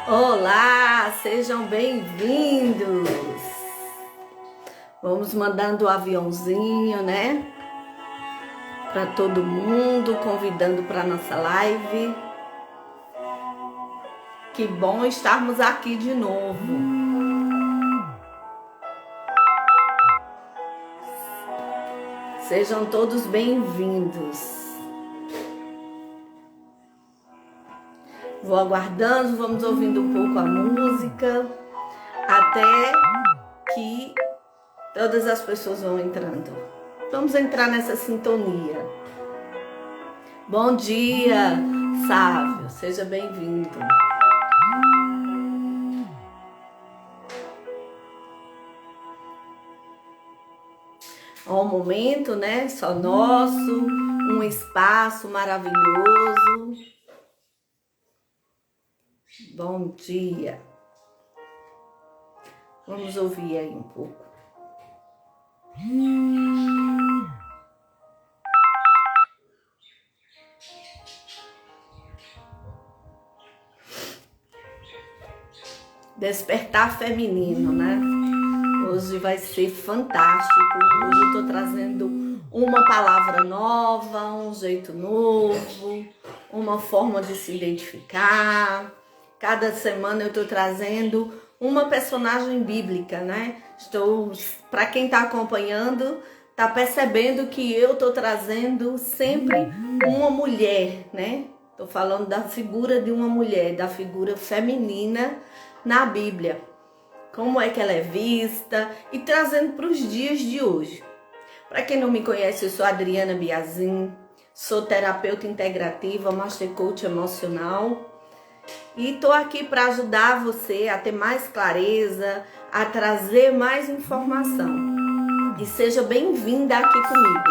Olá, sejam bem-vindos. Vamos mandando o aviãozinho, né? Para todo mundo, convidando para nossa live. Que bom estarmos aqui de novo. Sejam todos bem-vindos. Vou aguardando, vamos ouvindo um pouco a música, até que todas as pessoas vão entrando. Vamos entrar nessa sintonia. Bom dia, Sávio, seja bem-vindo. É um momento, né, só nosso, um espaço maravilhoso. Bom dia. Vamos ouvir aí um pouco. Despertar feminino, né? Hoje vai ser fantástico. Hoje eu tô trazendo uma palavra nova, um jeito novo, uma forma de se identificar. Cada semana eu tô trazendo uma personagem bíblica, né? Para quem tá acompanhando, tá percebendo que eu tô trazendo sempre uma mulher, né? Tô falando da figura de uma mulher, da figura feminina na Bíblia. Como é que ela é vista e trazendo para os dias de hoje. Para quem não me conhece, eu sou Adriana Biazin, sou terapeuta integrativa, Master Coach emocional e tô aqui para ajudar você a ter mais clareza, a trazer mais informação. E seja bem-vinda aqui comigo.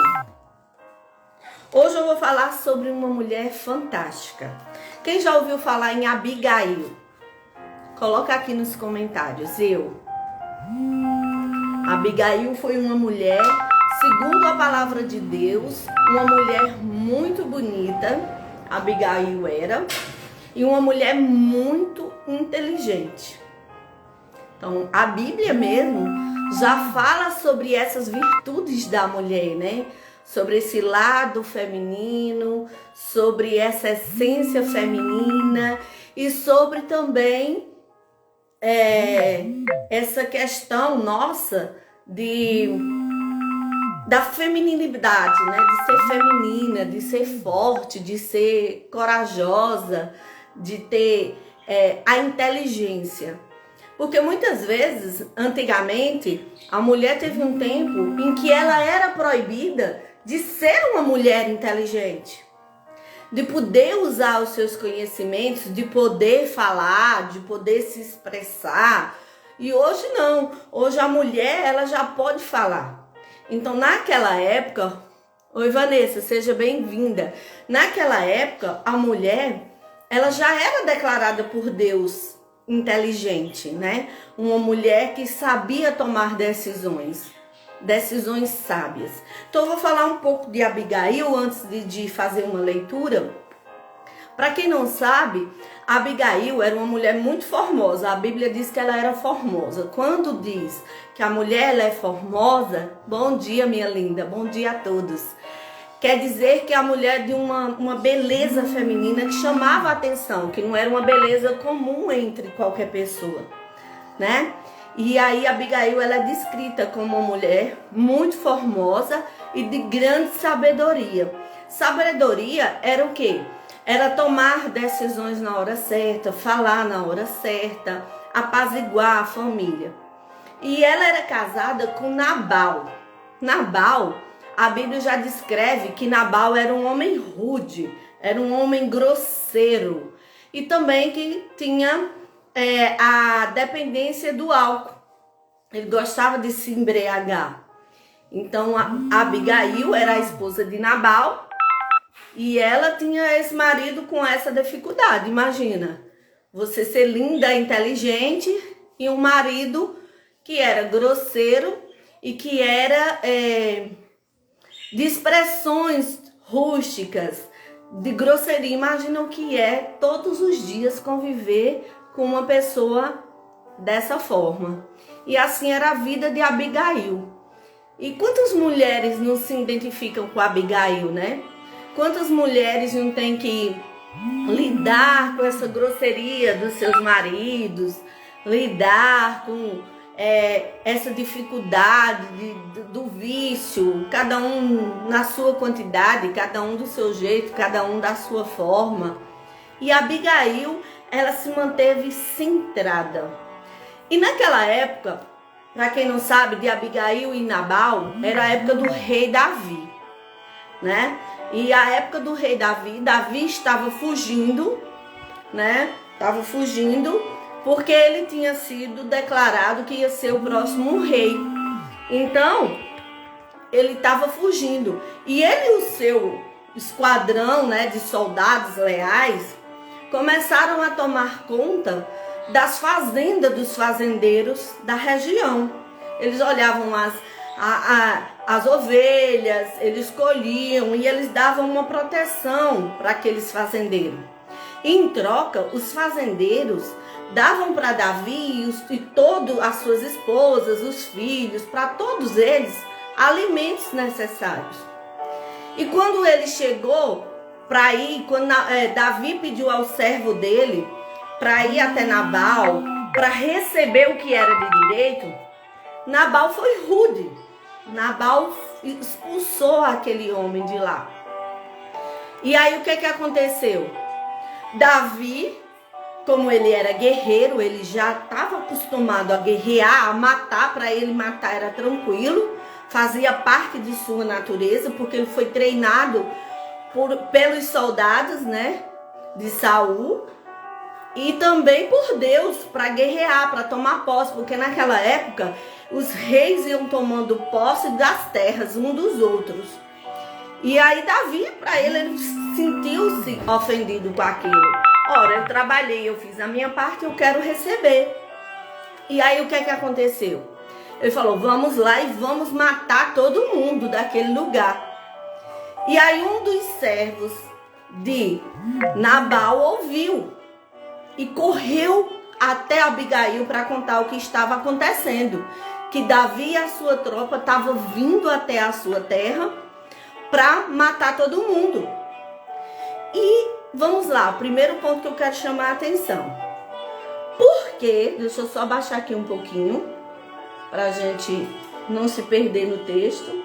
Hoje eu vou falar sobre uma mulher fantástica. Quem já ouviu falar em Abigail? Coloca aqui nos comentários. Abigail foi uma mulher, segundo a palavra de Deus, uma mulher muito bonita. Abigail era. E uma mulher muito inteligente. Então, a Bíblia mesmo já fala sobre essas virtudes da mulher, né? Sobre esse lado feminino, sobre essa essência feminina e sobre também essa questão nossa da feminilidade, né? De ser feminina, de ser forte, de ser corajosa, de ter a inteligência. Porque muitas vezes, antigamente, a mulher teve um tempo em que ela era proibida de ser uma mulher inteligente, de poder usar os seus conhecimentos, de poder falar, de poder se expressar. E hoje não. Hoje a mulher, ela já pode falar. Então, naquela época... Oi, Vanessa, seja bem-vinda. Naquela época, a mulher, ela já era declarada por Deus inteligente, né? Uma mulher que sabia tomar decisões sábias. Então eu vou falar um pouco de Abigail antes de fazer uma leitura. Para quem não sabe, Abigail era uma mulher muito formosa. A Bíblia diz que ela era formosa. Quando diz que a mulher ela é formosa, bom dia, minha linda, bom dia a todos. Quer dizer que a mulher de uma beleza feminina que chamava a atenção, que não era uma beleza comum entre qualquer pessoa, né? E aí Abigail ela é descrita como uma mulher muito formosa e de grande sabedoria. Sabedoria era o quê? Era tomar decisões na hora certa, falar na hora certa, apaziguar a família. E ela era casada com Nabal. Nabal, a Bíblia já descreve que Nabal era um homem rude, era um homem grosseiro e também que tinha a dependência do álcool. Ele gostava de se embriagar. Então, a Abigail era a esposa de Nabal e ela tinha esse marido com essa dificuldade. Imagina, você ser linda, inteligente e um marido que era grosseiro e que era de expressões rústicas, de grosseria. Imagina o que é todos os dias conviver com uma pessoa dessa forma. E assim era a vida de Abigail. E quantas mulheres não se identificam com Abigail, né? Quantas mulheres não têm que lidar com essa grosseria dos seus maridos, lidar com essa dificuldade do vício, cada um na sua quantidade, cada um do seu jeito, cada um da sua forma. E Abigail, ela se manteve centrada. E naquela época, para quem não sabe, de Abigail e Nabal, era a época do rei Davi, né? E a época do rei Davi, Davi estava fugindo, né? Estava fugindo porque ele tinha sido declarado que ia ser o próximo rei. Então, ele estava fugindo. E ele e o seu esquadrão, né, de soldados leais começaram a tomar conta das fazendas dos fazendeiros da região. Eles olhavam as ovelhas, eles colhiam e eles davam uma proteção para aqueles fazendeiros. E, em troca, os fazendeiros davam para Davi e todas as suas esposas, os filhos, para todos eles, alimentos necessários. E quando ele chegou para ir, quando Davi pediu ao servo dele para ir até Nabal, para receber o que era de direito, Nabal foi rude. Nabal expulsou aquele homem de lá. E aí o que aconteceu? Davi, como ele era guerreiro, ele já estava acostumado a guerrear, a matar. Para ele matar era tranquilo, fazia parte de sua natureza, porque ele foi treinado pelos soldados, né, de Saul, e também por Deus para guerrear, para tomar posse, porque naquela época os reis iam tomando posse das terras um dos outros. E aí Davi, para ele sentiu-se ofendido com aquilo. Ora, eu trabalhei, eu fiz a minha parte, eu quero receber. E aí o que aconteceu? Ele falou, vamos lá e vamos matar todo mundo daquele lugar. E aí um dos servos de Nabal ouviu e correu até Abigail para contar o que estava acontecendo. Que Davi e a sua tropa estavam vindo até a sua terra para matar todo mundo. E vamos lá, o primeiro ponto que eu quero chamar a atenção. Por quê? Deixa eu só baixar aqui um pouquinho, para a gente não se perder no texto.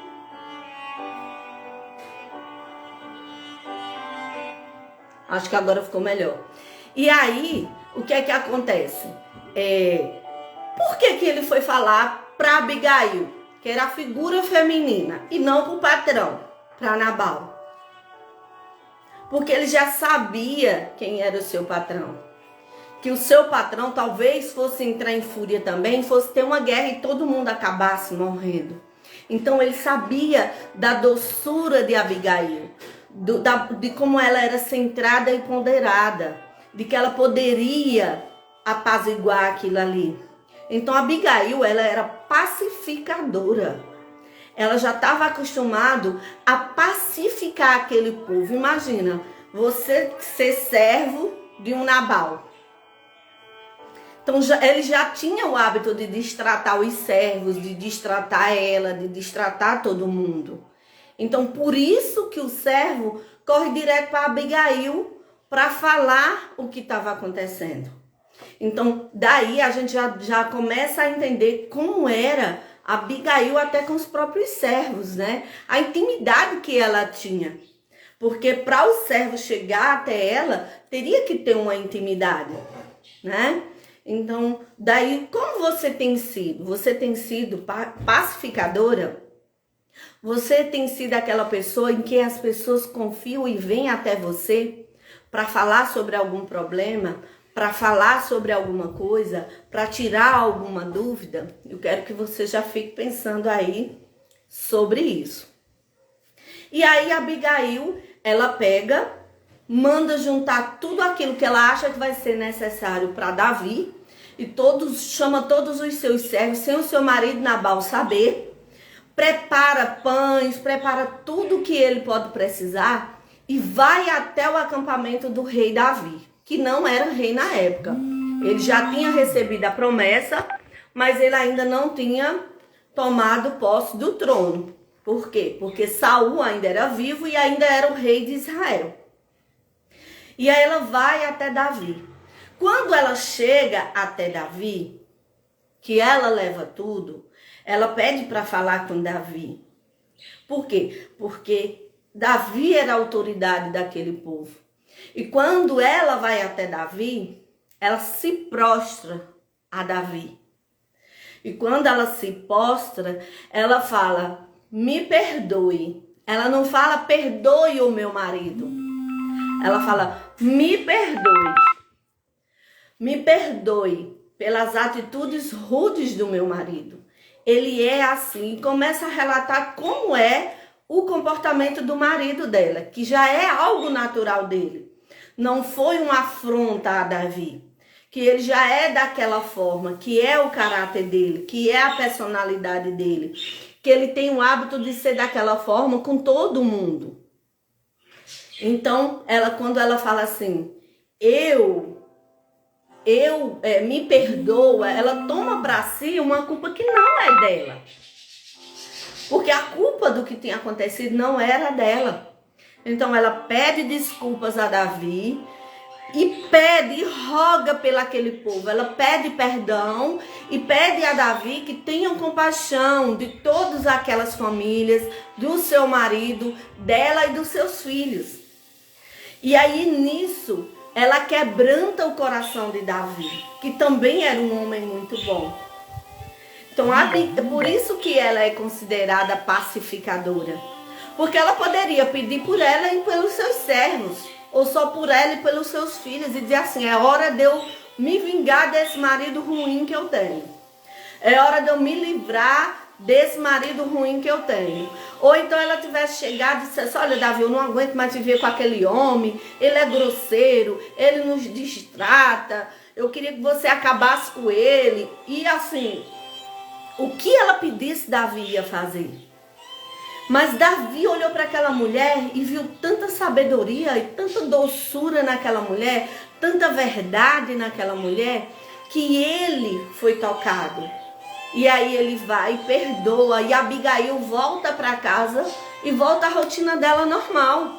Acho que agora ficou melhor. E aí, o que acontece? Por que ele foi falar para Abigail, que era a figura feminina, e não para o patrão, para Nabal? Porque ele já sabia quem era o seu patrão. Que o seu patrão talvez fosse entrar em fúria também, fosse ter uma guerra e todo mundo acabasse morrendo. Então ele sabia da doçura de Abigail, de como ela era centrada e ponderada, de que ela poderia apaziguar aquilo ali. Então Abigail, ela era pacificadora. Ela já estava acostumada a pacificar aquele povo. Imagina, você ser servo de um Nabal. Então ele já tinha o hábito de destratar os servos, de destratar ela, de destratar todo mundo. Então por isso que o servo corre direto para Abigail para falar o que estava acontecendo. Então daí a gente já começa a entender como era Abigail até com os próprios servos, né? A intimidade que ela tinha. Porque para o servo chegar até ela, teria que ter uma intimidade, né? Então, daí, como você tem sido? Você tem sido pacificadora? Você tem sido aquela pessoa em que as pessoas confiam e vêm até você para falar sobre algum problema, para falar sobre alguma coisa, para tirar alguma dúvida? Eu quero que você já fique pensando aí sobre isso. E aí Abigail, ela pega, manda juntar tudo aquilo que ela acha que vai ser necessário para Davi, e chama todos os seus servos, sem o seu marido Nabal saber, prepara pães, prepara tudo que ele pode precisar e vai até o acampamento do rei Davi, que não era rei na época. Ele já tinha recebido a promessa, mas ele ainda não tinha tomado posse do trono. Por quê? Porque Saul ainda era vivo e ainda era o rei de Israel. E aí ela vai até Davi. Quando ela chega até Davi, que ela leva tudo, ela pede para falar com Davi. Por quê? Porque Davi era a autoridade daquele povo. E quando ela vai até Davi, ela se prostra a Davi. E quando ela se prostra, ela fala, me perdoe. Ela não fala, perdoe o meu marido. Ela fala, me perdoe. Me perdoe pelas atitudes rudes do meu marido. Ele é assim. E começa a relatar como é o comportamento do marido dela, que já é algo natural dele. Não foi uma afronta a Davi, que ele já é daquela forma, que é o caráter dele, que é a personalidade dele, que ele tem o hábito de ser daquela forma com todo mundo. Então, quando ela fala assim, me perdoa, ela toma para si uma culpa que não é dela. Porque a culpa do que tinha acontecido não era dela. Então ela pede desculpas a Davi e pede e roga pelo aquele povo. Ela pede perdão e pede a Davi que tenham compaixão de todas aquelas famílias, do seu marido, dela e dos seus filhos. E aí nisso ela quebranta o coração de Davi, que também era um homem muito bom. Então, por isso que ela é considerada pacificadora. Porque ela poderia pedir por ela e pelos seus servos, ou só por ela e pelos seus filhos, e dizer assim, é hora de eu me vingar desse marido ruim que eu tenho. É hora de eu me livrar desse marido ruim que eu tenho. Ou então ela tivesse chegado e dissesse, olha Davi, eu não aguento mais viver com aquele homem, ele é grosseiro, ele nos distrata, eu queria que você acabasse com ele. E assim, o que ela pedisse, Davi ia fazer. Mas Davi olhou para aquela mulher e viu tanta sabedoria e tanta doçura naquela mulher, tanta verdade naquela mulher, que ele foi tocado. E aí ele vai e perdoa, e Abigail volta para casa e volta à rotina dela normal.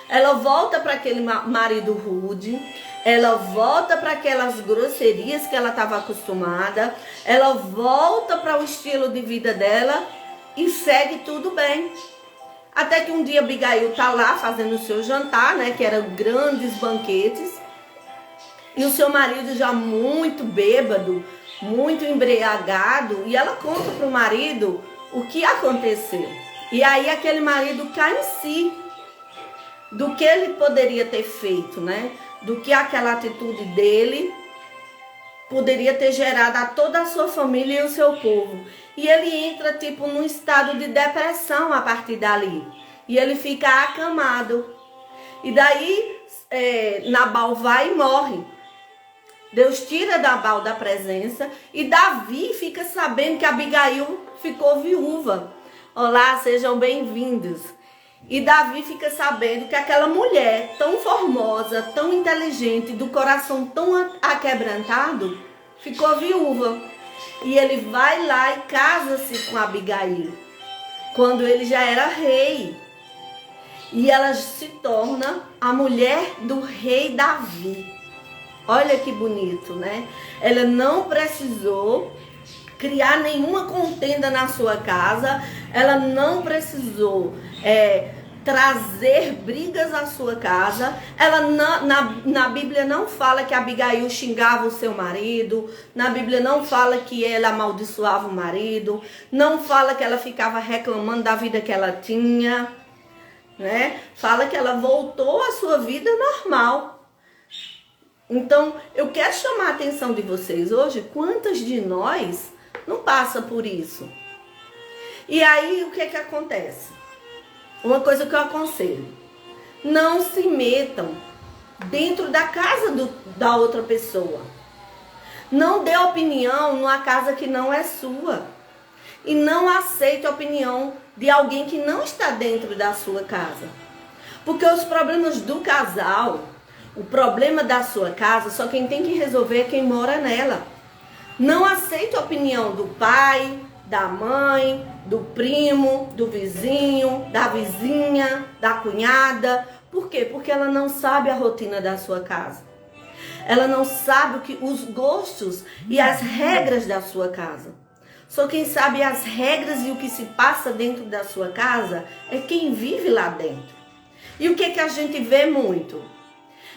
Ela volta para aquele marido rude, ela volta para aquelas grosserias que ela estava acostumada, ela volta para o estilo de vida dela e segue tudo bem. Até que um dia Abigail está lá fazendo o seu jantar, né, que eram grandes banquetes, e o seu marido já muito bêbado, muito embriagado, e ela conta para o marido o que aconteceu. E aí aquele marido cai em si do que ele poderia ter feito, né? Do que aquela atitude dele poderia ter gerado a toda a sua família e o seu povo. E ele entra tipo num estado de depressão a partir dali. E ele fica acamado. E daí Nabal vai e morre. Deus tira Nabal da presença e Davi fica sabendo que Abigail ficou viúva. Olá, sejam bem-vindos. E Davi fica sabendo que aquela mulher tão formosa, tão inteligente, do coração tão aquebrantado, ficou viúva. E ele vai lá e casa-se com Abigail, quando ele já era rei. E ela se torna a mulher do rei Davi. Olha que bonito, né? Ela não precisou criar nenhuma contenda na sua casa. Ela não precisou trazer brigas à sua casa. Ela na Bíblia não fala que Abigail xingava o seu marido. Na Bíblia não fala que ela amaldiçoava o marido. Não fala que ela ficava reclamando da vida que ela tinha, né? Fala que ela voltou à sua vida normal. Então, eu quero chamar a atenção de vocês hoje, quantas de nós não passa por isso? E aí, o que que acontece? Uma coisa que eu aconselho, não se metam dentro da casa da outra pessoa. Não dê opinião numa casa que não é sua. E não aceite a opinião de alguém que não está dentro da sua casa. Porque os problemas do casal, O problema da sua casa, só quem tem que resolver é quem mora nela. Não aceite a opinião do pai, da mãe, do primo, do vizinho, da vizinha, da cunhada. Por quê? Porque ela não sabe a rotina da sua casa. Ela não sabe os gostos e as regras da sua casa. Só quem sabe as regras e o que se passa dentro da sua casa é quem vive lá dentro. E o que a gente vê muito?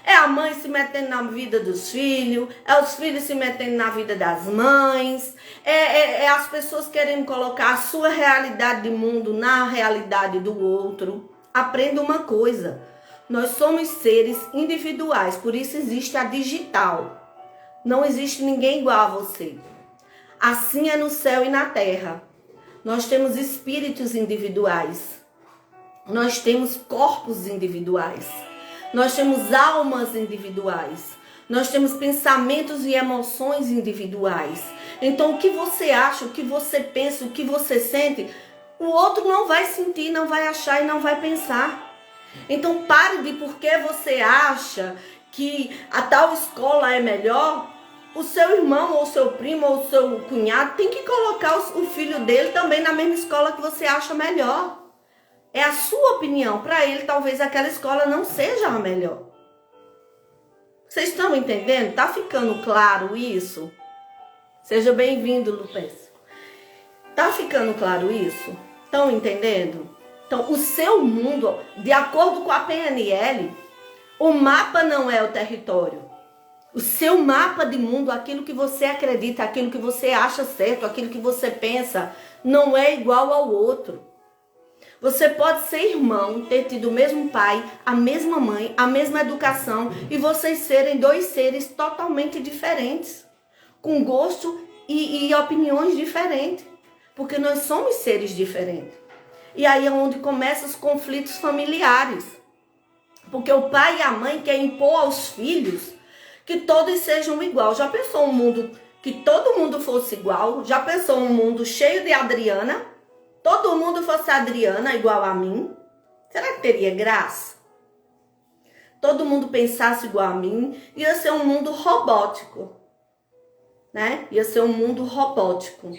É a mãe se metendo na vida dos filhos, é os filhos se metendo na vida das mães, é as pessoas querendo colocar a sua realidade de mundo na realidade do outro. Aprenda uma coisa, nós somos seres individuais, por isso existe a digital. Não existe ninguém igual a você. Assim é no céu e na terra. Nós temos espíritos individuais, nós temos corpos individuais. Nós temos almas individuais. Nós temos pensamentos e emoções individuais. Então, o que você acha, o que você pensa, o que você sente, o outro não vai sentir, não vai achar e não vai pensar. Então, pare de porque você acha que a tal escola é melhor. O seu irmão, ou o seu primo, ou o seu cunhado tem que colocar o filho dele também na mesma escola que você acha melhor. É a sua opinião. Para ele, talvez aquela escola não seja a melhor. Vocês estão entendendo? Tá ficando claro isso? Seja bem-vindo, Lupes. Tá ficando claro isso? Estão entendendo? Então, o seu mundo, de acordo com a PNL, o mapa não é o território. O seu mapa de mundo, aquilo que você acredita, aquilo que você acha certo, aquilo que você pensa, não é igual ao outro. Você pode ser irmão, ter tido o mesmo pai, a mesma mãe, a mesma educação e vocês serem dois seres totalmente diferentes, com gosto e opiniões diferentes, porque nós somos seres diferentes. E aí é onde começam os conflitos familiares, porque o pai e a mãe querem impor aos filhos que todos sejam igual. Já pensou um mundo que todo mundo fosse igual? Já pensou um mundo cheio de Adriana? Todo mundo fosse Adriana igual a mim, será que teria graça? Todo mundo pensasse igual a mim, ia ser um mundo robótico, né? Ia ser um mundo robótico.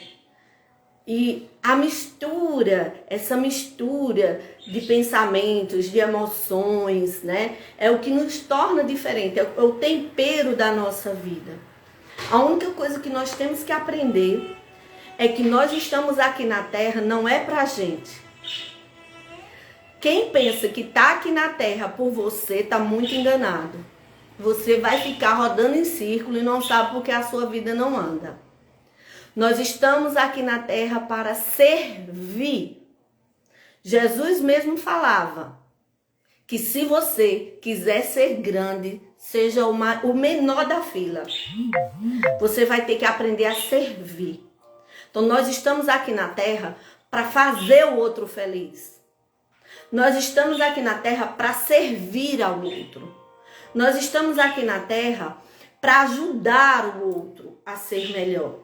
E a mistura, essa mistura de pensamentos, de emoções, né? É o que nos torna diferente, é o tempero da nossa vida. A única coisa que nós temos que aprender é que nós estamos aqui na Terra não é pra gente. Quem pensa que tá aqui na Terra por você, tá muito enganado. Você vai ficar rodando em círculo e não sabe porque a sua vida não anda. Nós estamos aqui na Terra para servir. Jesus mesmo falava que se você quiser ser grande, seja o menor da fila. Você vai ter que aprender a servir. Então, nós estamos aqui na Terra para fazer o outro feliz. Nós estamos aqui na Terra para servir ao outro. Nós estamos aqui na Terra para ajudar o outro a ser melhor.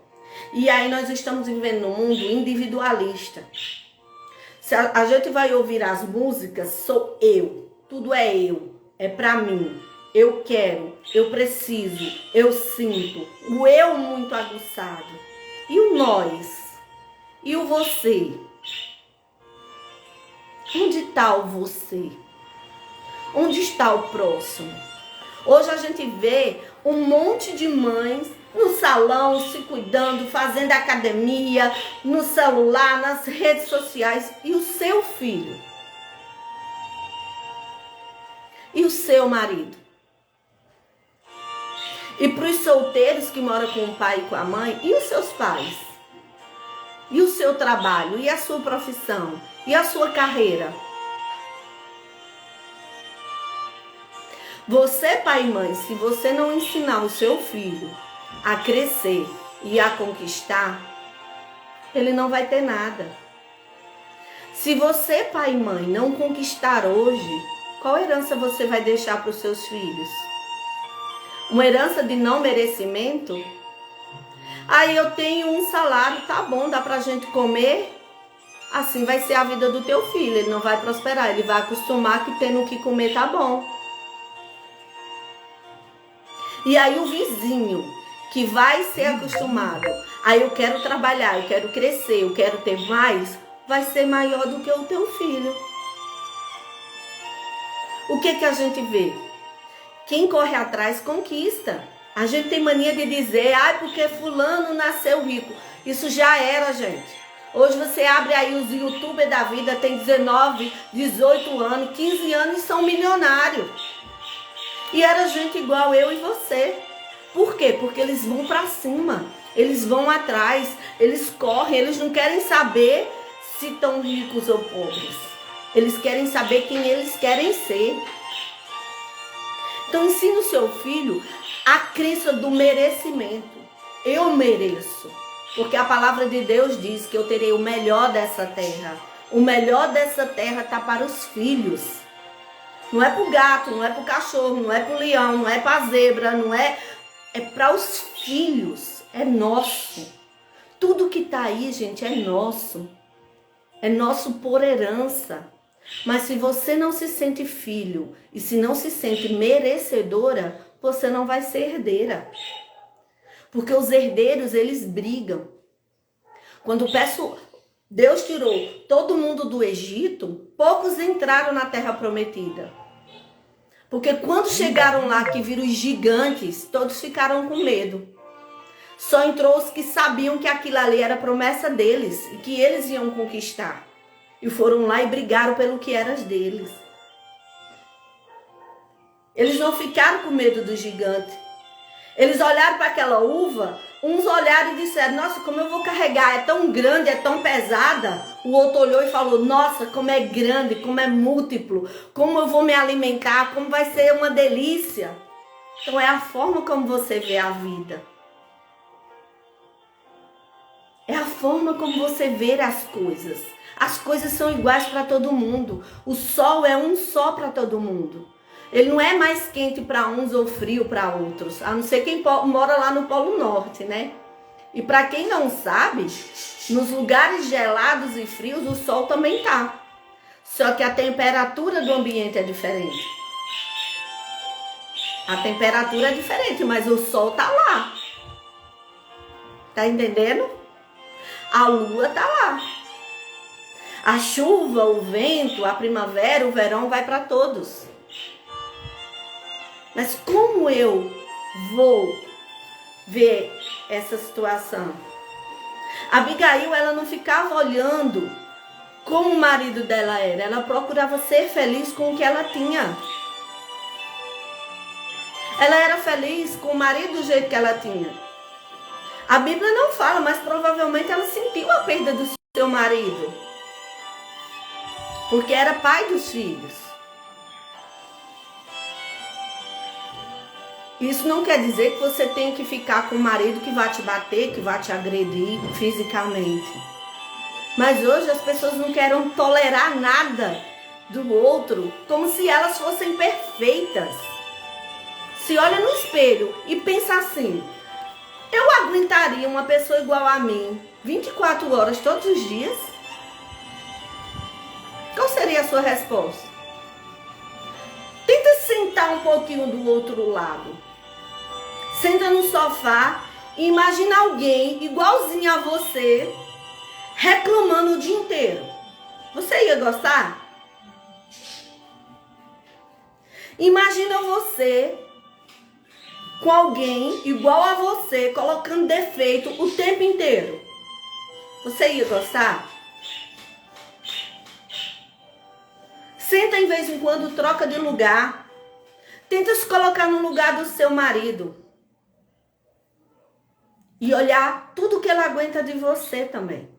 E aí nós estamos vivendo num mundo individualista. Se a gente vai ouvir as músicas, sou eu. Tudo é eu. É para mim. Eu quero. Eu preciso. Eu sinto. O eu muito aguçado. E o nós? E o você? Onde está o você? Onde está o próximo? Hoje a gente vê um monte de mães no salão, se cuidando, fazendo academia, no celular, nas redes sociais. E o seu filho? E o seu marido? E para os solteiros que moram com o pai e com a mãe, e os seus pais? E o seu trabalho? E a sua profissão? E a sua carreira? Você, pai e mãe, se você não ensinar o seu filho a crescer e a conquistar, ele não vai ter nada. Se você, pai e mãe, não conquistar hoje, qual herança você vai deixar para os seus filhos? Uma herança de não merecimento? Aí eu tenho um salário, tá bom, dá pra gente comer? Assim vai ser a vida do teu filho, ele não vai prosperar, ele vai acostumar que tendo o que comer tá bom. E aí o vizinho, que vai ser acostumado, aí eu quero trabalhar, eu quero crescer, eu quero ter mais, vai ser maior do que o teu filho. O que a gente vê? Quem corre atrás conquista. A gente tem mania de dizer, porque fulano nasceu rico. Isso já era, gente. Hoje você abre aí os youtubers da vida, tem 19, 18 anos, 15 anos e são milionários. E era gente igual eu e você. Por quê? Porque eles vão pra cima, eles vão atrás, eles correm, eles não querem saber se estão ricos ou pobres. Eles querem saber quem eles querem ser. Então ensina o seu filho a crença do merecimento. Eu mereço. Porque a palavra de Deus diz que eu terei o melhor dessa terra. O melhor dessa terra está para os filhos. Não é para o gato, não é para o cachorro, não é para o leão, não é para a zebra, não é... É para os filhos. É nosso. Tudo que está aí, gente, é nosso. É nosso por herança. Mas se você não se sente filho e se não se sente merecedora, você não vai ser herdeira. Porque os herdeiros, eles brigam. Quando Deus tirou todo mundo do Egito, poucos entraram na terra prometida. Porque quando chegaram lá que viram os gigantes, todos ficaram com medo. Só entrou os que sabiam que aquilo ali era promessa deles e que eles iam conquistar. E foram lá e brigaram pelo que era deles. Eles não ficaram com medo do gigante. Eles olharam para aquela uva, uns olharam e disseram, nossa, como eu vou carregar? É tão grande, é tão pesada. O outro olhou e falou, nossa, como é grande, como é múltiplo, como eu vou me alimentar, como vai ser uma delícia. Então é a forma como você vê a vida. É a forma como você vê as coisas. As coisas são iguais para todo mundo. O sol é um só para todo mundo. Ele não é mais quente para uns ou frio para outros. A não ser quem mora lá no Polo Norte, né? E para quem não sabe, nos lugares gelados e frios o sol também tá. Só que a temperatura do ambiente é diferente. A temperatura é diferente, mas o sol tá lá. Tá entendendo? A lua tá lá. A chuva, o vento, a primavera, o verão vai para todos. Mas como eu vou ver essa situação? Abigail, ela não ficava olhando como o marido dela era. Ela procurava ser feliz com o que ela tinha. Ela era feliz com o marido do jeito que ela tinha. A Bíblia não fala, mas provavelmente ela sentiu a perda do seu marido. Porque era pai dos filhos. Isso não quer dizer que você tem que ficar com um marido que vai te bater, que vai te agredir fisicamente. Mas hoje as pessoas não querem tolerar nada do outro, como se elas fossem perfeitas. Se olha no espelho e pensa assim, eu aguentaria uma pessoa igual a mim 24 horas todos os dias? Qual seria a sua resposta? Tenta sentar um pouquinho do outro lado. Senta no sofá e imagina alguém igualzinho a você reclamando o dia inteiro. Você ia gostar? Imagina você com alguém igual a você colocando defeito o tempo inteiro. Você ia gostar? Senta em vez em quando, troca de lugar. Tenta se colocar no lugar do seu marido. E olhar tudo que ele aguenta de você também.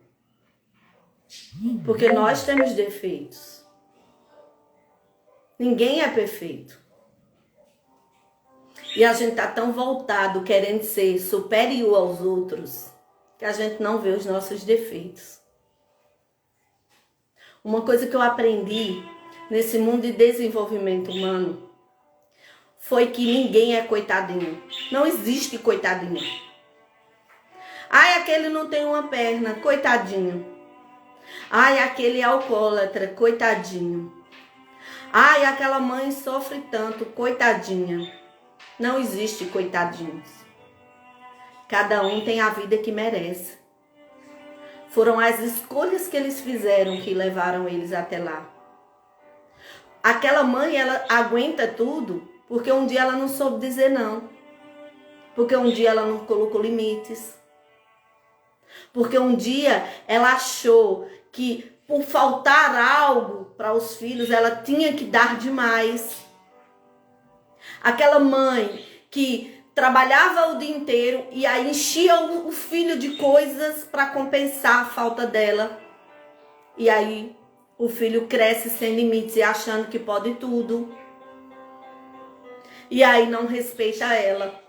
Porque nós temos defeitos. Ninguém é perfeito. E a gente tá tão voltado querendo ser superior aos outros que a gente não vê os nossos defeitos. Uma coisa que eu aprendi nesse mundo de desenvolvimento humano foi que ninguém é coitadinho. Não existe coitadinho. Ai, aquele não tem uma perna, coitadinho. Ai, aquele é alcoólatra, coitadinho. Ai, aquela mãe sofre tanto, coitadinha. Não existe coitadinhos. Cada um tem a vida que merece. Foram as escolhas que eles fizeram que levaram eles até lá. Aquela mãe, ela aguenta tudo porque um dia ela não soube dizer não. Porque um dia ela não colocou limites. Porque um dia ela achou que por faltar algo para os filhos, ela tinha que dar demais. Aquela mãe que trabalhava o dia inteiro e aí enchia o filho de coisas para compensar a falta dela. E aí o filho cresce sem limites e achando que pode tudo. E aí não respeita ela.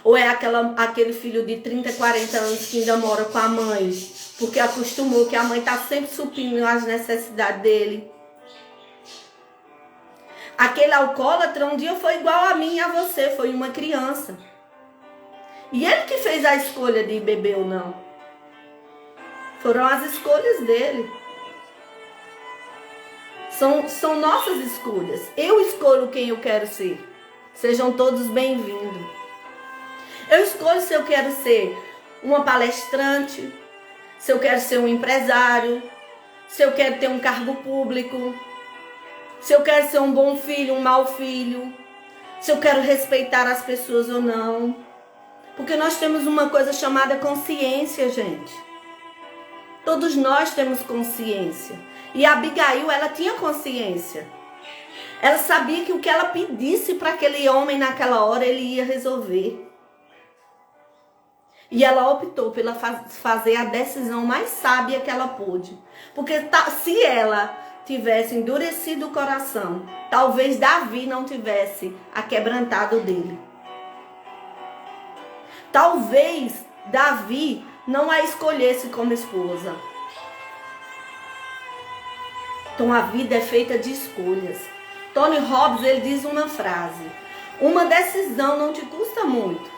Ou é aquele filho de 30, 40 anos que ainda mora com a mãe, porque acostumou que a mãe está sempre suprindo as necessidades dele. Aquele alcoólatra um dia foi igual a mim e a você, foi uma criança. E ele que fez a escolha de beber ou não. Foram as escolhas dele. São nossas escolhas. Eu escolho quem eu quero ser. Sejam todos bem-vindos. Eu escolho se eu quero ser uma palestrante, se eu quero ser um empresário, se eu quero ter um cargo público, se eu quero ser um bom filho, um mau filho, se eu quero respeitar as pessoas ou não. Porque nós temos uma coisa chamada consciência, gente. Todos nós temos consciência. E a Abigail, ela tinha consciência. Ela sabia que o que ela pedisse para aquele homem naquela hora, ele ia resolver. E ela optou pela fazer a decisão mais sábia que ela pôde. Porque se ela tivesse endurecido o coração, talvez Davi não tivesse aquebrantado dele. Talvez Davi não a escolhesse como esposa. Então a vida é feita de escolhas. Tony Robbins, ele diz uma frase: uma decisão não te custa muito,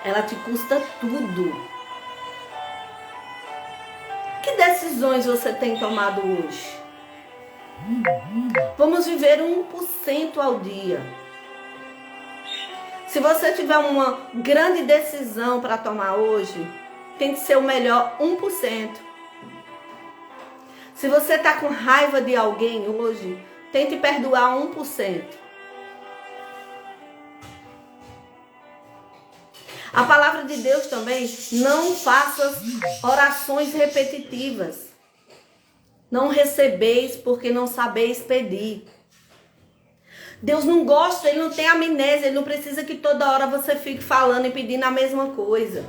ela te custa tudo. Que decisões você tem tomado hoje? Vamos viver 1% ao dia. Se você tiver uma grande decisão para tomar hoje, tente ser o melhor 1%. Se você está com raiva de alguém hoje, tente perdoar 1%. A palavra de Deus também, não faça orações repetitivas. Não recebeis porque não sabeis pedir. Deus não gosta, Ele não tem amnésia, Ele não precisa que toda hora você fique falando e pedindo a mesma coisa.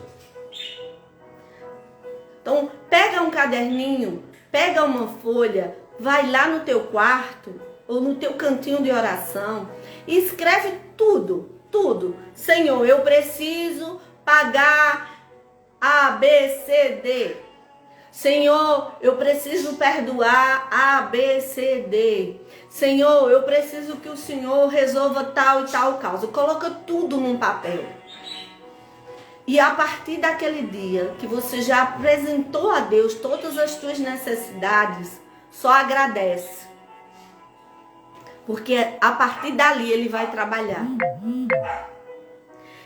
Então, pega um caderninho, pega uma folha, vai lá no teu quarto ou no teu cantinho de oração e escreve tudo. Tudo. Senhor, eu preciso pagar A, B, C, D. Senhor, eu preciso perdoar A, B, C, D. Senhor, eu preciso que o Senhor resolva tal e tal causa. Coloca tudo num papel. E a partir daquele dia que você já apresentou a Deus todas as tuas necessidades, só agradece. Porque a partir dali Ele vai trabalhar.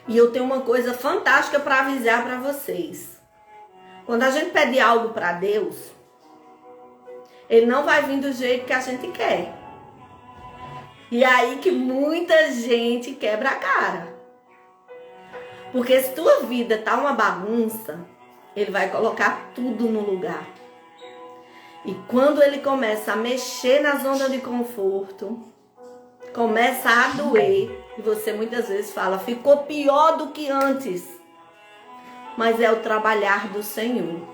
E eu tenho uma coisa fantástica para avisar para vocês. Quando a gente pede algo para Deus, Ele não vai vir do jeito que a gente quer. E é aí que muita gente quebra a cara. Porque se tua vida tá uma bagunça, Ele vai colocar tudo no lugar. E quando Ele começa a mexer na zona de conforto, começa a doer, e você muitas vezes fala, ficou pior do que antes. Mas é o trabalhar do Senhor.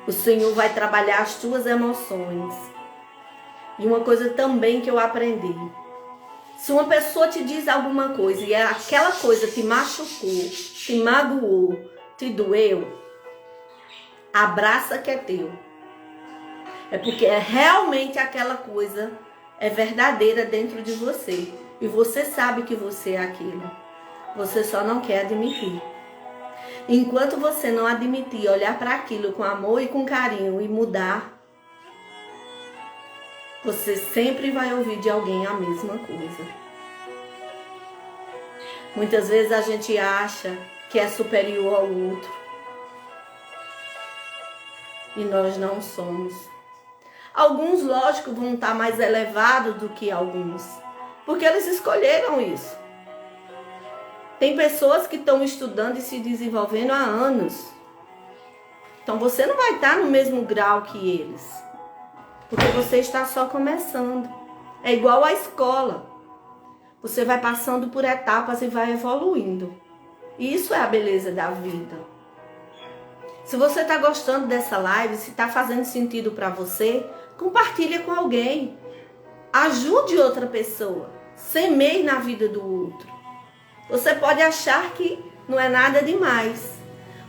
O Senhor vai trabalhar as tuas emoções. E uma coisa também que eu aprendi. Se uma pessoa te diz alguma coisa e aquela coisa te machucou, te magoou, te doeu, abraça que é teu. É porque realmente aquela coisa é verdadeira dentro de você. E você sabe que você é aquilo. Você só não quer admitir. Enquanto você não admitir, olhar para aquilo com amor e com carinho e mudar, você sempre vai ouvir de alguém a mesma coisa. Muitas vezes a gente acha que é superior ao outro. E nós não somos. Alguns, lógico, vão estar mais elevados do que alguns. Porque eles escolheram isso. Tem pessoas que estão estudando e se desenvolvendo há anos. Então você não vai estar no mesmo grau que eles. Porque você está só começando. É igual à escola. Você vai passando por etapas e vai evoluindo. E isso é a beleza da vida. Se você está gostando dessa live, se está fazendo sentido para você, compartilha com alguém. Ajude outra pessoa. Semeie na vida do outro. Você pode achar que não é nada demais.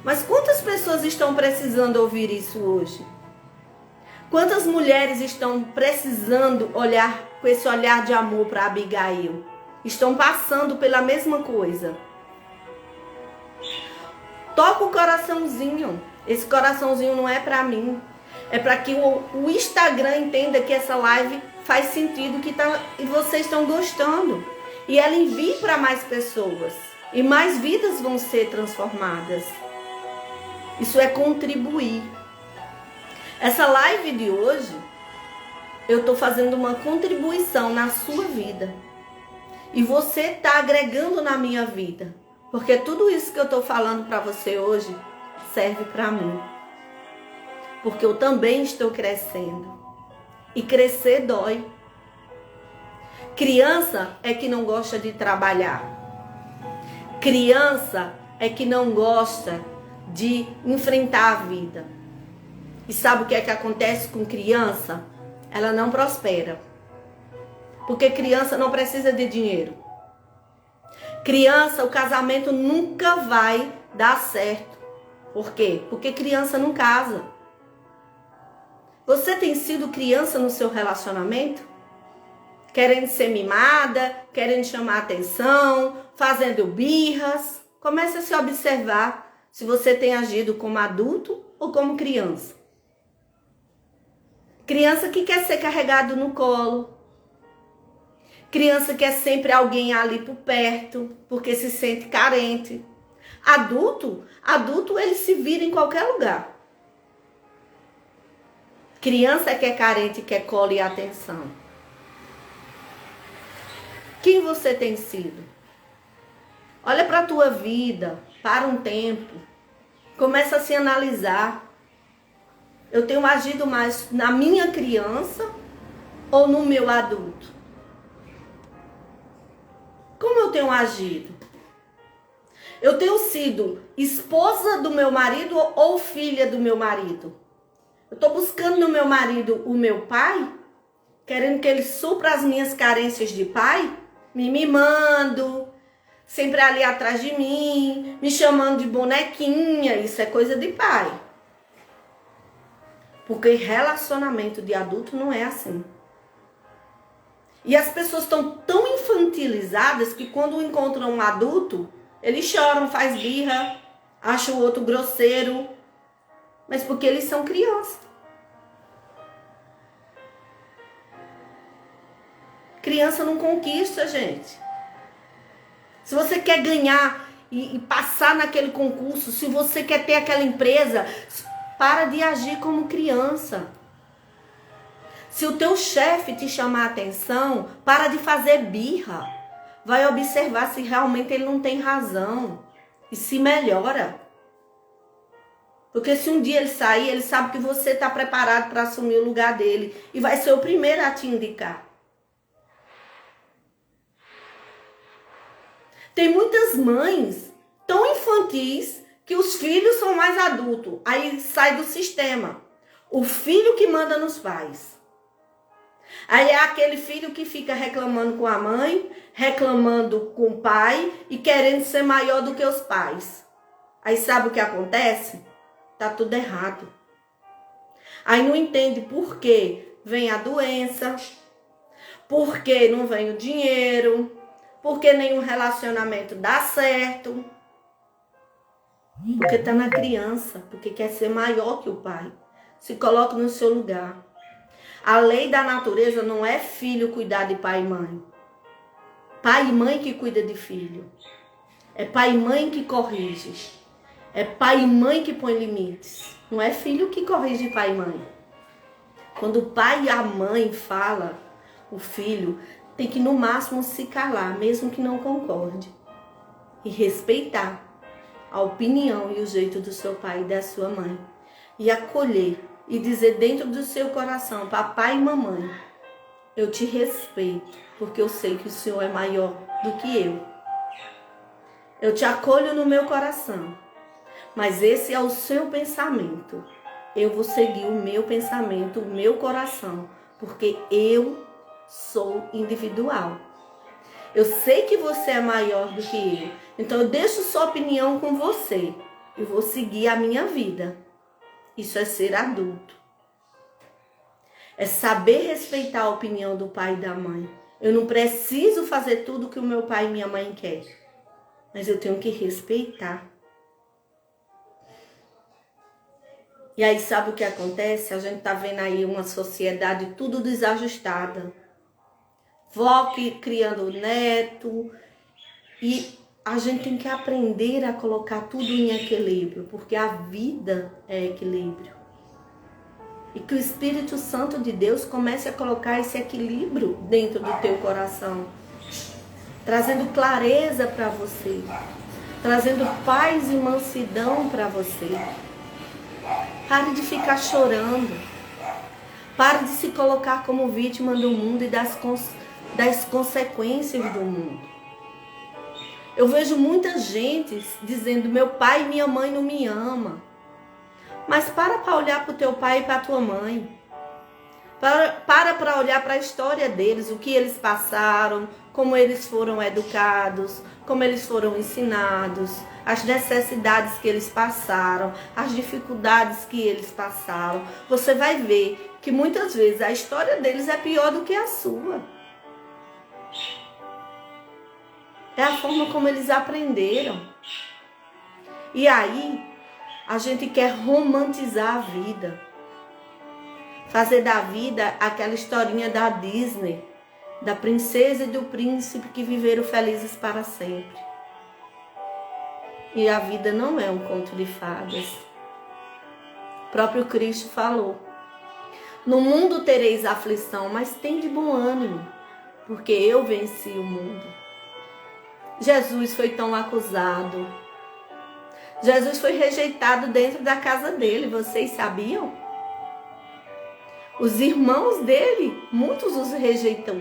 Mas quantas pessoas estão precisando ouvir isso hoje? Quantas mulheres estão precisando olhar com esse olhar de amor para Abigail? Estão passando pela mesma coisa. Toca o coraçãozinho. Esse coraçãozinho não é para mim. É para que o Instagram entenda que essa live faz sentido e vocês estão gostando. E ela envie para mais pessoas. E mais vidas vão ser transformadas. Isso é contribuir. Essa live de hoje, eu estou fazendo uma contribuição na sua vida. E você está agregando na minha vida. Porque tudo isso que eu estou falando para você hoje serve para mim. Porque eu também estou crescendo. E crescer dói. Criança é que não gosta de trabalhar. Criança é que não gosta de enfrentar a vida. E sabe o que é que acontece com criança? Ela não prospera. Porque criança não precisa de dinheiro. Criança, o casamento nunca vai dar certo. Por quê? Porque criança não casa. Você tem sido criança no seu relacionamento? Querendo ser mimada, querendo chamar atenção, fazendo birras. Comece a se observar se você tem agido como adulto ou como criança. Criança que quer ser carregado no colo. Criança quer sempre alguém ali por perto, porque se sente carente. Adulto ele se vira em qualquer lugar. Criança é que é carente, quer colo e atenção. Quem você tem sido? Olha para a tua vida, para um tempo. Começa a se analisar. Eu tenho agido mais na minha criança ou no meu adulto? Como eu tenho agido? Eu tenho sido esposa do meu marido ou filha do meu marido? Eu estou buscando no meu marido o meu pai? Querendo que ele supra as minhas carências de pai? Me mimando, sempre ali atrás de mim, me chamando de bonequinha. Isso é coisa de pai. Porque relacionamento de adulto não é assim. E as pessoas estão tão infantilizadas que quando encontram um adulto, eles choram, faz birra, acham o outro grosseiro. Mas porque eles são crianças. Criança não conquista, gente. Se você quer ganhar e passar naquele concurso, se você quer ter aquela empresa, para de agir como criança. Se o teu chefe te chamar a atenção, para de fazer birra. Vai observar se realmente ele não tem razão. E se melhora. Porque se um dia ele sair, ele sabe que você está preparado para assumir o lugar dele. E vai ser o primeiro a te indicar. Tem muitas mães tão infantis que os filhos são mais adultos. Aí sai do sistema. O filho que manda nos pais. Aí é aquele filho que fica reclamando com a mãe, reclamando com o pai e querendo ser maior do que os pais. Aí sabe o que acontece? Tá tudo errado. Aí não entende por que vem a doença, por que não vem o dinheiro, por que nenhum relacionamento dá certo. Porque tá na criança, porque quer ser maior que o pai. Se coloca no seu lugar. A lei da natureza não é filho cuidar de pai e mãe. Pai e mãe que cuida de filho. É pai e mãe que corrige. É pai e mãe que põe limites. Não é filho que corrige pai e mãe. Quando o pai e a mãe falam, o filho tem que no máximo se calar, mesmo que não concorde. E respeitar a opinião e o jeito do seu pai e da sua mãe. E acolher e dizer dentro do seu coração, papai e mamãe, eu te respeito, porque eu sei que o Senhor é maior do que eu. Eu te acolho no meu coração, mas esse é o seu pensamento. Eu vou seguir o meu pensamento, o meu coração, porque eu sou individual. Eu sei que você é maior do que eu, então eu deixo sua opinião com você. Eu vou seguir a minha vida. Isso é ser adulto. É saber respeitar a opinião do pai e da mãe. Eu não preciso fazer tudo que o meu pai e minha mãe querem, mas eu tenho que respeitar. E aí sabe o que acontece? A gente tá vendo aí uma sociedade tudo desajustada. Vó criando neto. E a gente tem que aprender a colocar tudo em equilíbrio, porque a vida é equilíbrio. E que o Espírito Santo de Deus comece a colocar esse equilíbrio dentro do teu coração. Trazendo clareza para você. Trazendo paz e mansidão para você. Pare de ficar chorando. Pare de se colocar como vítima do mundo e das consequências do mundo. Eu vejo muita gente dizendo, meu pai e minha mãe não me amam. Mas para olhar para o teu pai e para a tua mãe. Para olhar para a história deles, o que eles passaram, como eles foram educados, como eles foram ensinados, as necessidades que eles passaram, as dificuldades que eles passaram. Você vai ver que muitas vezes a história deles é pior do que a sua. É a forma como eles aprenderam. E aí, a gente quer romantizar a vida. Fazer da vida aquela historinha da Disney, da princesa e do príncipe que viveram felizes para sempre. E a vida não é um conto de fadas. O próprio Cristo falou, no mundo tereis aflição, mas tem de bom ânimo, porque eu venci o mundo. Jesus foi tão acusado. Jesus foi rejeitado dentro da casa dele, vocês sabiam? Os irmãos dele, muitos os rejeitam.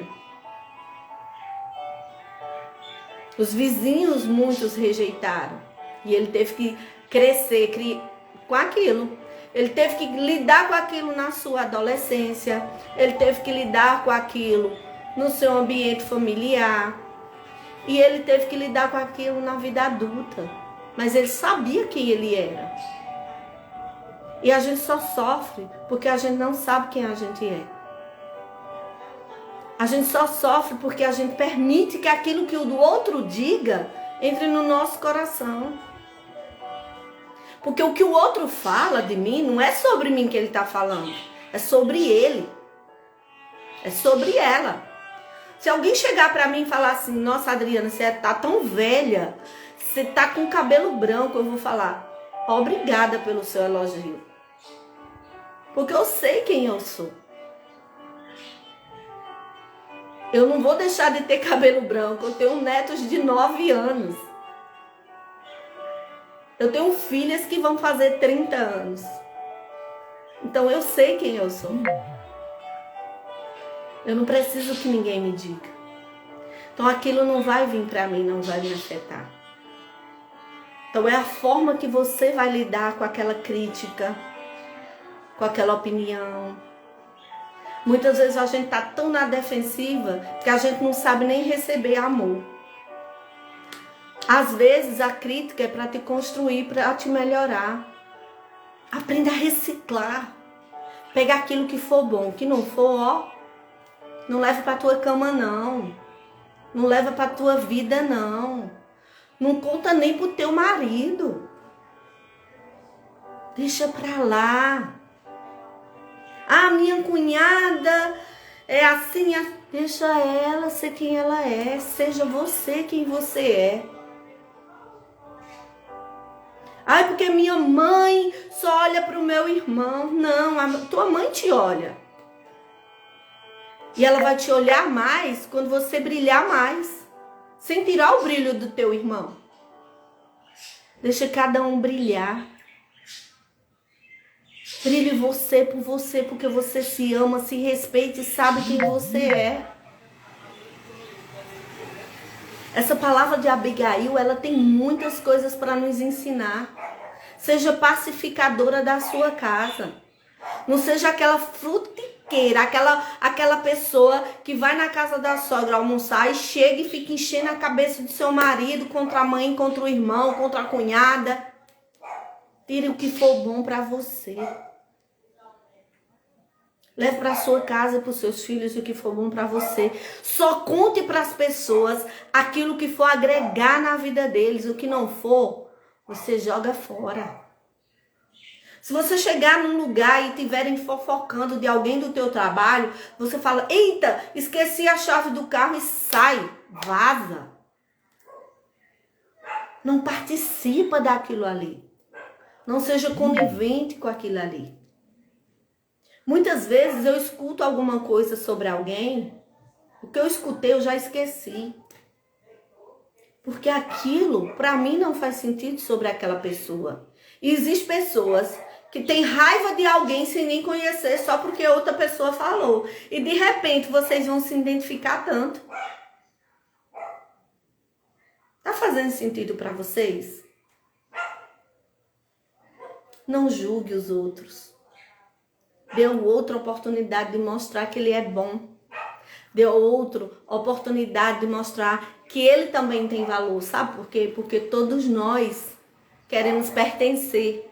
Os vizinhos, muitos rejeitaram. E ele teve que crescer com aquilo. Ele teve que lidar com aquilo na sua adolescência. Ele teve que lidar com aquilo no seu ambiente familiar. E ele teve que lidar com aquilo na vida adulta. Mas ele sabia quem ele era. E a gente só sofre porque a gente não sabe quem a gente é. A gente só sofre porque a gente permite que aquilo que o do outro diga entre no nosso coração. Porque o que o outro fala de mim não é sobre mim que ele está falando. É sobre ele. É sobre ela. Se alguém chegar para mim e falar assim, nossa Adriana, você tá tão velha, você tá com cabelo branco, eu vou falar, obrigada pelo seu elogio. Porque eu sei quem eu sou. Eu não vou deixar de ter cabelo branco. Eu tenho netos de 9 anos. Eu tenho filhas que vão fazer 30 anos. Então eu sei quem eu sou. Eu não preciso que ninguém me diga. Então aquilo não vai vir para mim, não vai me afetar. Então é a forma que você vai lidar com aquela crítica, com aquela opinião. Muitas vezes a gente está tão na defensiva que a gente não sabe nem receber amor. Às vezes a crítica é para te construir, para te melhorar. Aprenda a reciclar. Pega aquilo que for bom, que não for, ó, não leva para tua cama não. Não leva para tua vida não. Não conta nem pro teu marido. Deixa pra lá. Ah, minha cunhada é assim, deixa ela ser quem ela é. Seja você quem você é. Ai, porque minha mãe só olha para o meu irmão. Não, a tua mãe te olha. E ela vai te olhar mais quando você brilhar mais. Sem tirar o brilho do teu irmão. Deixa cada um brilhar. Brilhe você por você, porque você se ama, se respeita e sabe quem você é. Essa palavra de Abigail, ela tem muitas coisas para nos ensinar. Seja pacificadora da sua casa. Não seja aquela frutiqueira, aquela pessoa que vai na casa da sogra almoçar e chega e fica enchendo a cabeça do seu marido contra a mãe, contra o irmão, contra a cunhada. Tire o que for bom para você. Leve para sua casa e para os seus filhos o que for bom para você. Só conte para as pessoas aquilo que for agregar na vida deles. O que não for, você joga fora. Se você chegar num lugar e estiverem fofocando de alguém do teu trabalho, você fala, eita, esqueci a chave do carro e sai, vaza. Não participa daquilo ali. Não seja conivente com aquilo ali. Muitas vezes eu escuto alguma coisa sobre alguém, o que eu escutei eu já esqueci. Porque aquilo, para mim, não faz sentido sobre aquela pessoa. E existem pessoas que têm raiva de alguém sem nem conhecer, só porque outra pessoa falou. E de repente vocês vão se identificar tanto. Tá fazendo sentido para vocês? Não julgue os outros. Dê outra oportunidade de mostrar que ele é bom. Dê outra oportunidade de mostrar que ele também tem valor. Sabe por quê? Porque todos nós queremos pertencer.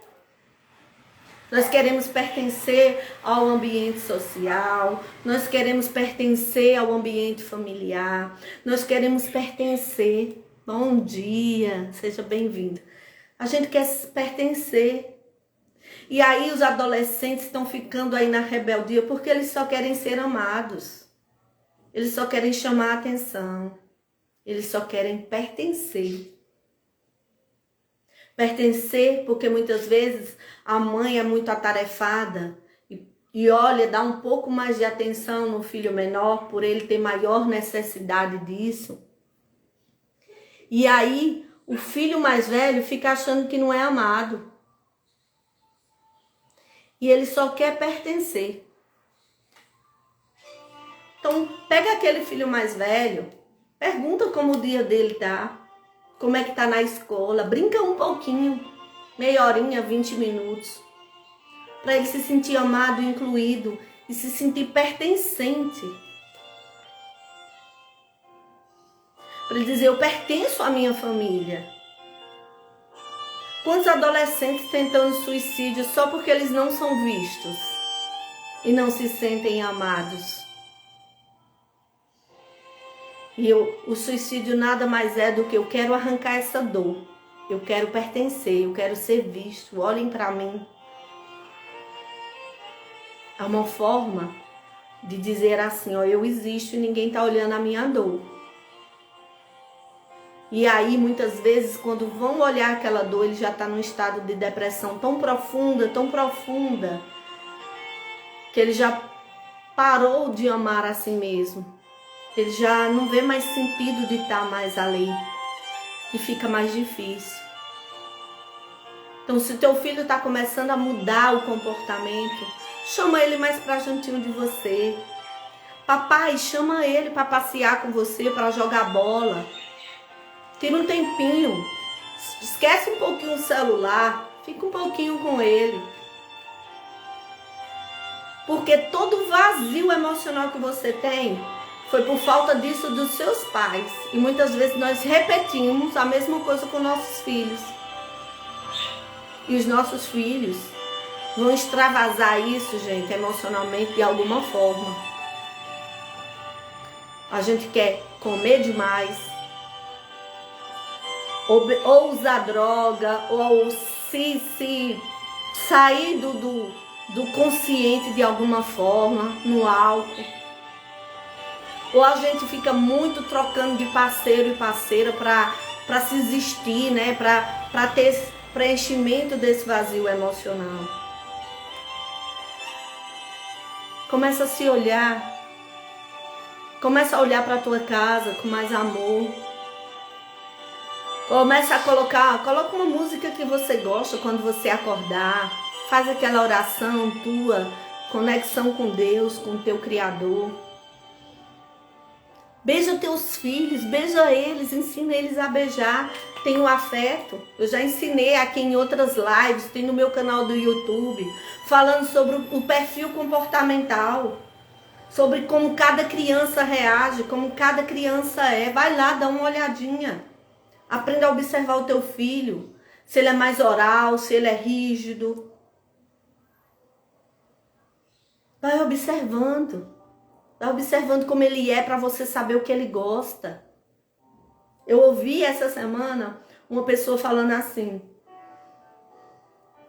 Nós queremos pertencer ao ambiente social. Nós queremos pertencer ao ambiente familiar. Nós queremos pertencer. Bom dia, seja bem-vindo. A gente quer pertencer. E aí os adolescentes estão ficando aí na rebeldia porque eles só querem ser amados. Eles só querem chamar a atenção. Eles só querem pertencer. Pertencer porque muitas vezes a mãe é muito atarefada e olha, dá um pouco mais de atenção no filho menor por ele ter maior necessidade disso. E aí o filho mais velho fica achando que não é amado. E ele só quer pertencer. Então, pega aquele filho mais velho, pergunta como o dia dele tá, como é que tá na escola, brinca um pouquinho, meia horinha, 20 minutos, para ele se sentir amado, incluído e se sentir pertencente. Para ele dizer, eu pertenço à minha família. Quantos adolescentes tentando suicídio só porque eles não são vistos e não se sentem amados? E o suicídio nada mais é do que eu quero arrancar essa dor. Eu quero pertencer, eu quero ser visto. Olhem para mim. É uma forma de dizer assim, ó, eu existo e ninguém está olhando a minha dor. E aí, muitas vezes, quando vão olhar aquela dor, ele já está num estado de depressão tão profunda, que ele já parou de amar a si mesmo. Ele já não vê mais sentido de estar mais ali. E fica mais difícil. Então, se teu filho está começando a mudar o comportamento, chama ele mais para juntinho de você. Papai, chama ele para passear com você, para jogar bola. Tira um tempinho, esquece um pouquinho o celular, fica um pouquinho com ele. Porque todo vazio emocional que você tem foi por falta disso dos seus pais. E muitas vezes nós repetimos a mesma coisa com nossos filhos. E os nossos filhos vão extravasar isso, gente, emocionalmente de alguma forma. A gente quer comer demais. Ou usar droga, ou se sair do consciente de alguma forma, no álcool. Ou a gente fica muito trocando de parceiro e parceira para se existir, né? Para ter preenchimento desse vazio emocional. Começa a se olhar. Começa a olhar para a tua casa com mais amor. Começa a coloca uma música que você gosta quando você acordar. Faz aquela oração tua, conexão com Deus, com o teu Criador. Beija teus filhos, beija eles, ensina eles a beijar. Tem o afeto. Eu já ensinei aqui em outras lives, tem no meu canal do YouTube, falando sobre o perfil comportamental. Sobre como cada criança reage, como cada criança é. Vai lá, dá uma olhadinha. Aprenda a observar o teu filho. Se ele é mais oral, se ele é rígido. Vai observando. Vai observando como ele é para você saber o que ele gosta. Eu ouvi essa semana uma pessoa falando assim: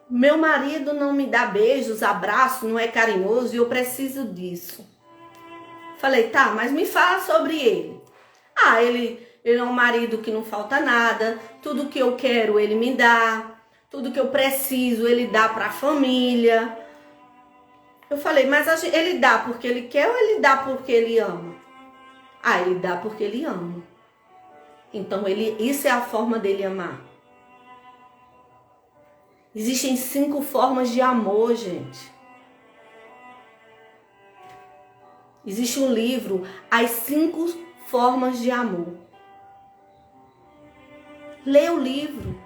meu marido não me dá beijos, abraços, não é carinhoso e eu preciso disso. Falei, tá, mas me fala sobre ele. Ah, ele é um marido que não falta nada, tudo que eu quero ele me dá, tudo que eu preciso ele dá para a família. Eu falei, mas ele dá porque ele quer ou ele dá porque ele ama? Ah, ele dá porque ele ama. Então isso é a forma dele amar. Existem 5 formas de amor, gente. Existe um livro, As 5 Formas de Amor. Lê o livro.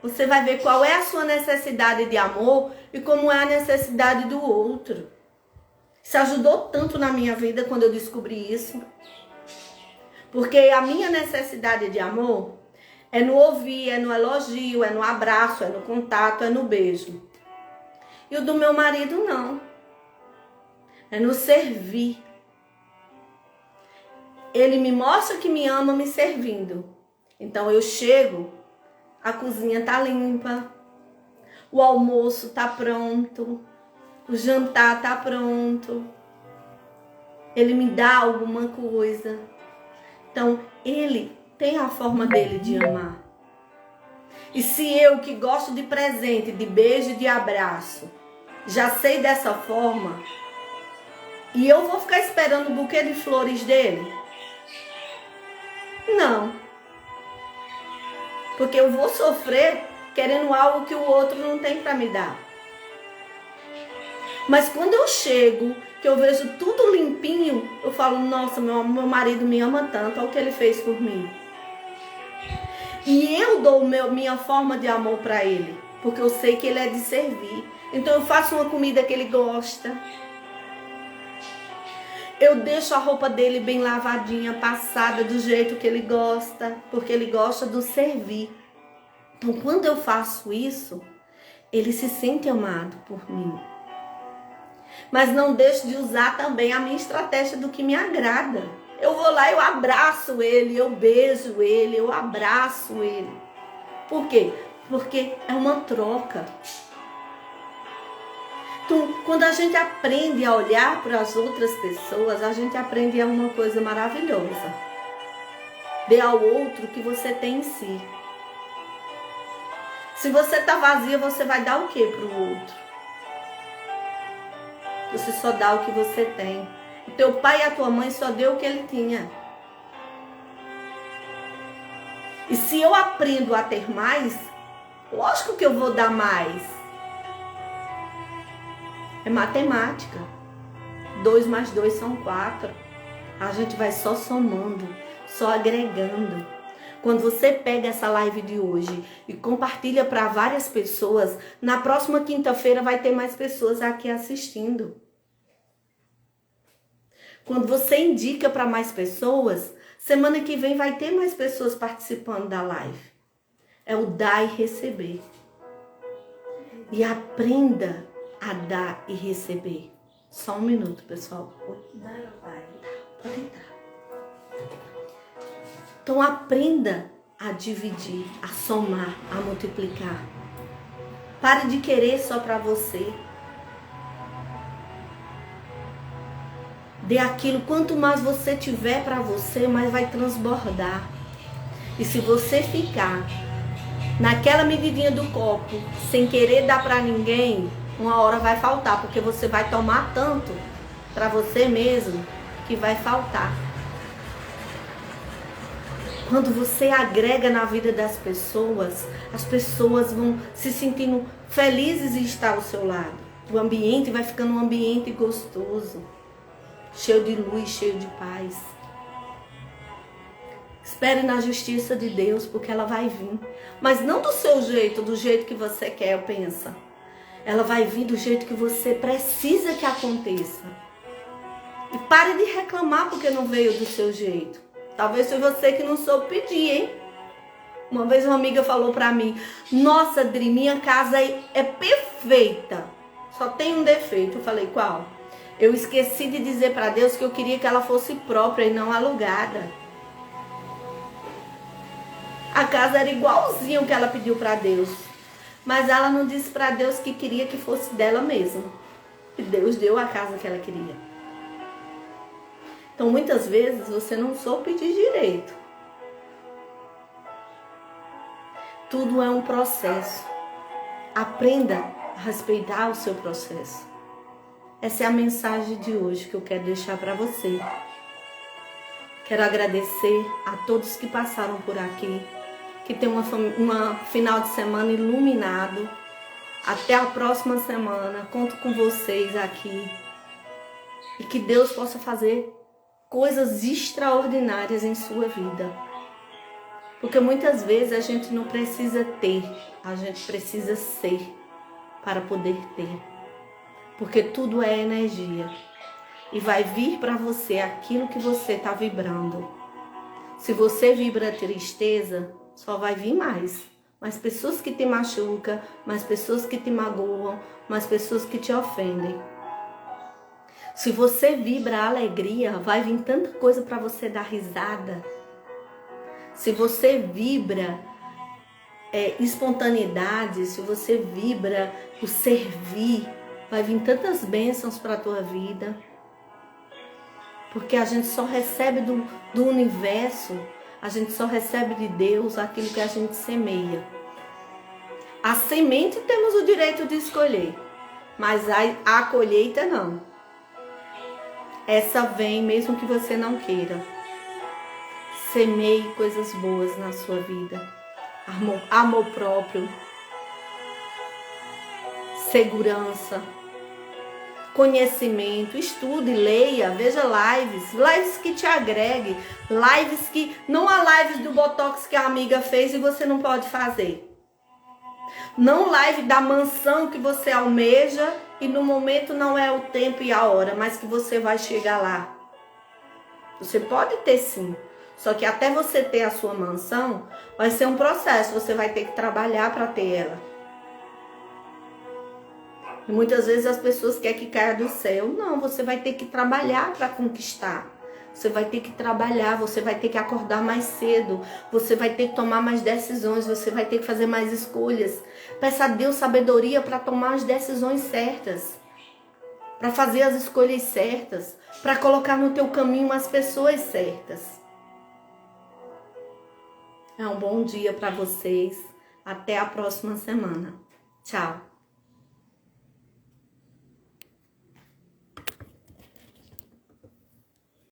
Você vai ver qual é a sua necessidade de amor e como é a necessidade do outro. Isso ajudou tanto na minha vida quando eu descobri isso. Porque a minha necessidade de amor é no ouvir, é no elogio, é no abraço, é no contato, é no beijo. E o do meu marido não. É no servir. Ele me mostra que me ama me servindo. Então eu chego, a cozinha tá limpa, o almoço tá pronto, o jantar tá pronto. Ele me dá alguma coisa. Então ele tem a forma dele de amar. E se eu que gosto de presente, de beijo e de abraço, já sei dessa forma, e eu vou ficar esperando o buquê de flores dele? Não. Porque eu vou sofrer querendo algo que o outro não tem para me dar. Mas quando eu chego, que eu vejo tudo limpinho, eu falo, nossa, meu marido me ama tanto, olha o que ele fez por mim. E eu dou minha forma de amor para ele, porque eu sei que ele é de servir. Então eu faço uma comida que ele gosta. Eu deixo a roupa dele bem lavadinha, passada do jeito que ele gosta, porque ele gosta do servir. Então quando eu faço isso, ele se sente amado por mim. Mas não deixo de usar também a minha estratégia do que me agrada. Eu vou lá, eu abraço ele, eu beijo ele, eu abraço ele. Por quê? Porque é uma troca. Então, quando a gente aprende a olhar para as outras pessoas, a gente aprende a uma coisa maravilhosa. Dê ao outro o que você tem em si. Se você está vazia, você vai dar o que para o outro? Você só dá o que você tem. O teu pai e a tua mãe só deu o que ele tinha. E se eu aprendo a ter mais, lógico que eu vou dar mais. É matemática. 2 mais 2 são 4. A gente vai só somando, só agregando. Quando você pega essa live de hoje e compartilha para várias pessoas, na próxima quinta-feira vai ter mais pessoas aqui assistindo. Quando você indica para mais pessoas, semana que vem vai ter mais pessoas participando da live. É o dar e receber. E aprenda a dar e receber. Só um minuto, pessoal. Pode entrar. Então aprenda a dividir, a somar, a multiplicar. Pare de querer só para você. Dê aquilo, quanto mais você tiver para você, mais vai transbordar. E se você ficar naquela medidinha do copo, sem querer dar para ninguém, uma hora vai faltar, porque você vai tomar tanto para você mesmo que vai faltar. Quando você agrega na vida das pessoas, as pessoas vão se sentindo felizes em estar ao seu lado. O ambiente vai ficando um ambiente gostoso, cheio de luz, cheio de paz. Espere na justiça de Deus, porque ela vai vir. Mas não do seu jeito, do jeito que você quer ou pensa. Ela vai vir do jeito que você precisa que aconteça. E pare de reclamar porque não veio do seu jeito. Talvez foi você que não soube pedir, hein? Uma vez uma amiga falou pra mim: nossa, Adri, minha casa é perfeita, só tem um defeito. Eu falei: qual? Eu esqueci de dizer pra Deus que eu queria que ela fosse própria e não alugada. A casa era igualzinha o que ela pediu pra Deus, mas ela não disse pra Deus que queria que fosse dela mesma. E Deus deu a casa que ela queria. Então, muitas vezes, você não soube pedir direito. Tudo é um processo. Aprenda a respeitar o seu processo. Essa é a mensagem de hoje que eu quero deixar para você. Quero agradecer a todos que passaram por aqui, que tenham uma final de semana iluminado. Até a próxima semana. Conto com vocês aqui. E que Deus possa fazer coisas extraordinárias em sua vida. Porque muitas vezes a gente não precisa ter, a gente precisa ser para poder ter. Porque tudo é energia. E vai vir para você aquilo que você está vibrando. Se você vibra tristeza, só vai vir mais. Mais pessoas que te machucam, mais pessoas que te magoam, mais pessoas que te ofendem. Se você vibra alegria, vai vir tanta coisa para você dar risada. Se você vibra espontaneidade, se você vibra o servir, vai vir tantas bênçãos para a tua vida. Porque a gente só recebe do universo, a gente só recebe de Deus aquilo que a gente semeia. A semente temos o direito de escolher, mas a colheita não. Essa vem mesmo que você não queira. Semeie coisas boas na sua vida. Amor próprio. Segurança. Conhecimento. Estude, leia, veja lives. Lives que te agreguem. Lives que... Não há lives do Botox que a amiga fez e você não pode fazer. Não live da mansão que você almeja e no momento não é o tempo e a hora, mas que você vai chegar lá. Você pode ter sim, só que até você ter a sua mansão, vai ser um processo, você vai ter que trabalhar para ter ela. E muitas vezes as pessoas querem que caia do céu. Não, você vai ter que trabalhar para conquistar. Você vai ter que trabalhar, você vai ter que acordar mais cedo, você vai ter que tomar mais decisões, você vai ter que fazer mais escolhas. Peça a Deus sabedoria para tomar as decisões certas, para fazer as escolhas certas, para colocar no teu caminho as pessoas certas. É um bom dia para vocês. Até a próxima semana. Tchau.